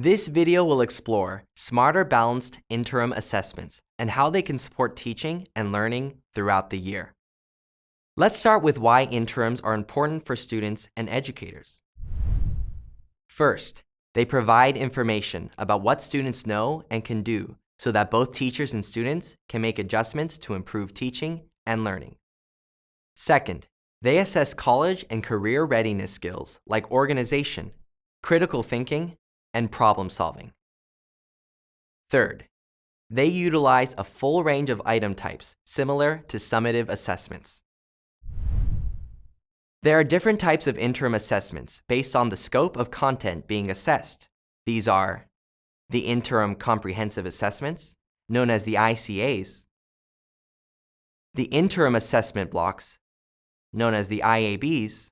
This video will explore smarter balanced interim assessments and how they can support teaching and learning throughout the year. Let's start with why interims are important for students and educators. First, they provide information about what students know and can do so that both teachers and students can make adjustments to improve teaching and learning. Second, they assess college and career readiness skills like organization, critical thinking, and problem solving. Third, they utilize a full range of item types similar to summative assessments. There are different types of interim assessments based on the scope of content being assessed. These are the interim comprehensive assessments, known as the ICAs, the interim assessment blocks, known as the IABs,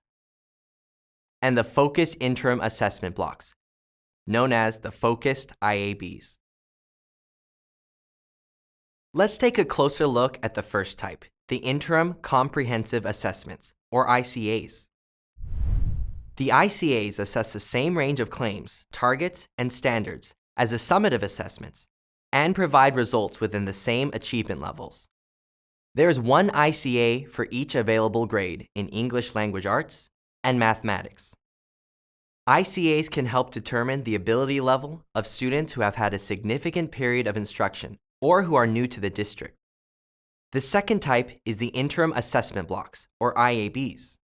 and the focused interim assessment blocks, known as the focused IABs. Let's take a closer look at the first type, the interim comprehensive assessments, or ICAs. The ICAs assess the same range of claims, targets, and standards as the summative assessments and provide results within the same achievement levels. There is one ICA for each available grade in English Language Arts and Mathematics. ICAs can help determine the ability level of students who have had a significant period of instruction or who are new to the district. The second type is the interim assessment blocks, or IABs.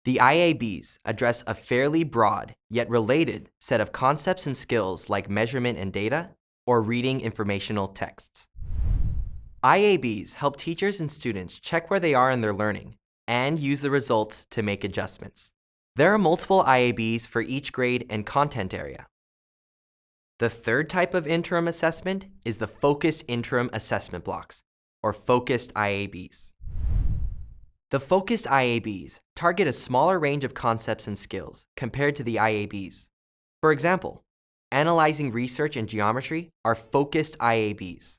The IABs address a fairly broad, yet related, set of concepts and skills like measurement and data, or reading informational texts. IABs help teachers and students check where they are in their learning and use the results to make adjustments. There are multiple IABs for each grade and content area. The third type of interim assessment is the focused interim assessment blocks, or focused IABs. The focused IABs target a smaller range of concepts and skills compared to the IABs. For example, analyzing research and geometry are focused IABs.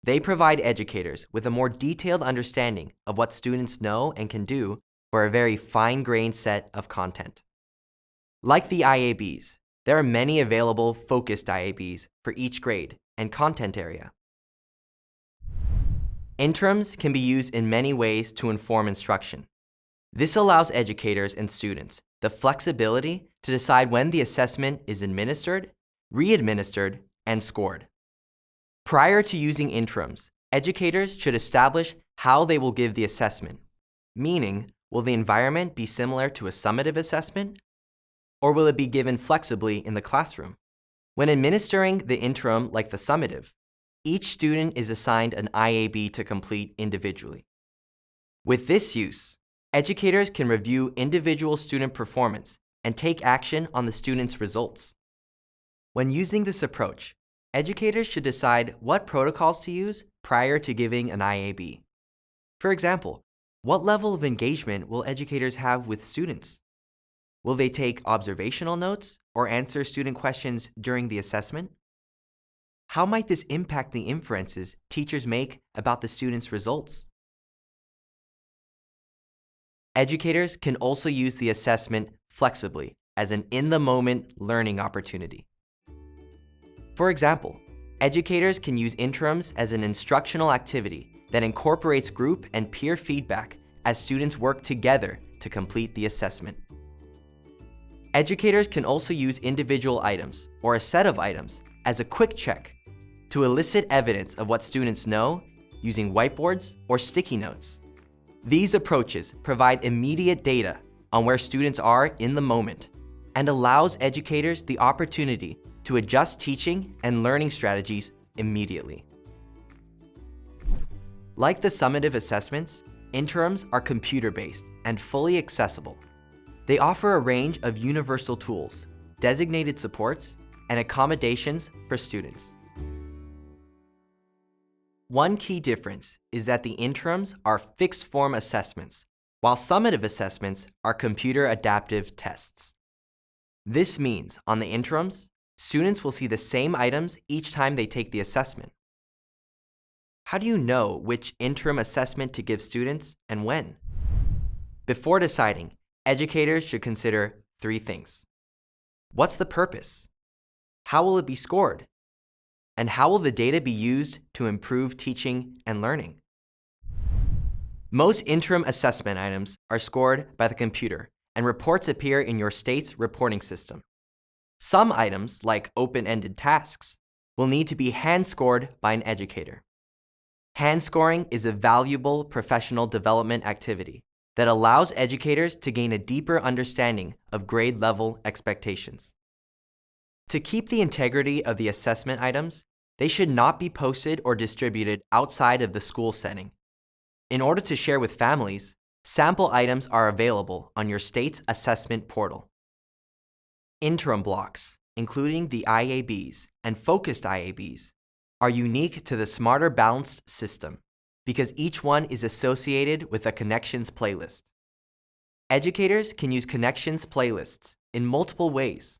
They provide educators with a more detailed understanding of what students know and can do for a very fine-grained set of content. Like the IABs, there are many available focused IABs for each grade and content area. Interims can be used in many ways to inform instruction. This allows educators and students the flexibility to decide when the assessment is administered, re-administered, and scored. Prior to using interims, educators should establish how they will give the assessment, meaning, will the environment be similar to a summative assessment, or will it be given flexibly in the classroom? When administering the interim like the summative, each student is assigned an IAB to complete individually. With this use, educators can review individual student performance and take action on the student's results. When using this approach, educators should decide what protocols to use prior to giving an IAB. For example, what level of engagement will educators have with students? Will they take observational notes or answer student questions during the assessment? How might this impact the inferences teachers make about the students' results? Educators can also use the assessment flexibly as an in-the-moment learning opportunity. For example, educators can use interims as an instructional activity that incorporates group and peer feedback as students work together to complete the assessment. Educators can also use individual items or a set of items as a quick check to elicit evidence of what students know using whiteboards or sticky notes. These approaches provide immediate data on where students are in the moment and allows educators the opportunity to adjust teaching and learning strategies immediately. Like the summative assessments, interims are computer-based and fully accessible. They offer a range of universal tools, designated supports, and accommodations for students. One key difference is that the interims are fixed-form assessments, while summative assessments are computer-adaptive tests. This means, on the interims, students will see the same items each time they take the assessment. How do you know which interim assessment to give students and when? Before deciding, educators should consider 3 things. What's the purpose? How will it be scored? And how will the data be used to improve teaching and learning? Most interim assessment items are scored by the computer, and reports appear in your state's reporting system. Some items, like open-ended tasks, will need to be hand-scored by an educator. Hand scoring is a valuable professional development activity that allows educators to gain a deeper understanding of grade-level expectations. To keep the integrity of the assessment items, they should not be posted or distributed outside of the school setting. In order to share with families, sample items are available on your state's assessment portal. Interim blocks, including the IABs and focused IABs, are unique to the Smarter Balanced system because each one is associated with a Connections playlist. Educators can use Connections playlists in multiple ways.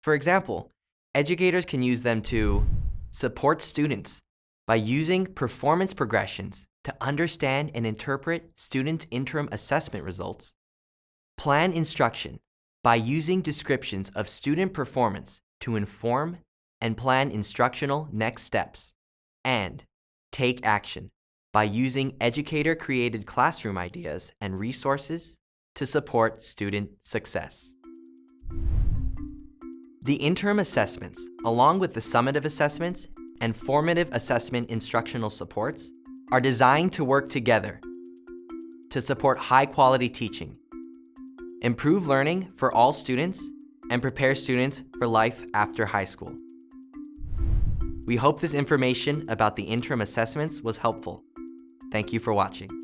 For example, educators can use them to support students by using performance progressions to understand and interpret students' interim assessment results, plan instruction by using descriptions of student performance to inform and plan instructional next steps, and take action by using educator-created classroom ideas and resources to support student success. The interim assessments, along with the summative assessments and formative assessment instructional supports, are designed to work together to support high-quality teaching, improve learning for all students, and prepare students for life after high school. We hope this information about the interim assessments was helpful. Thank you for watching.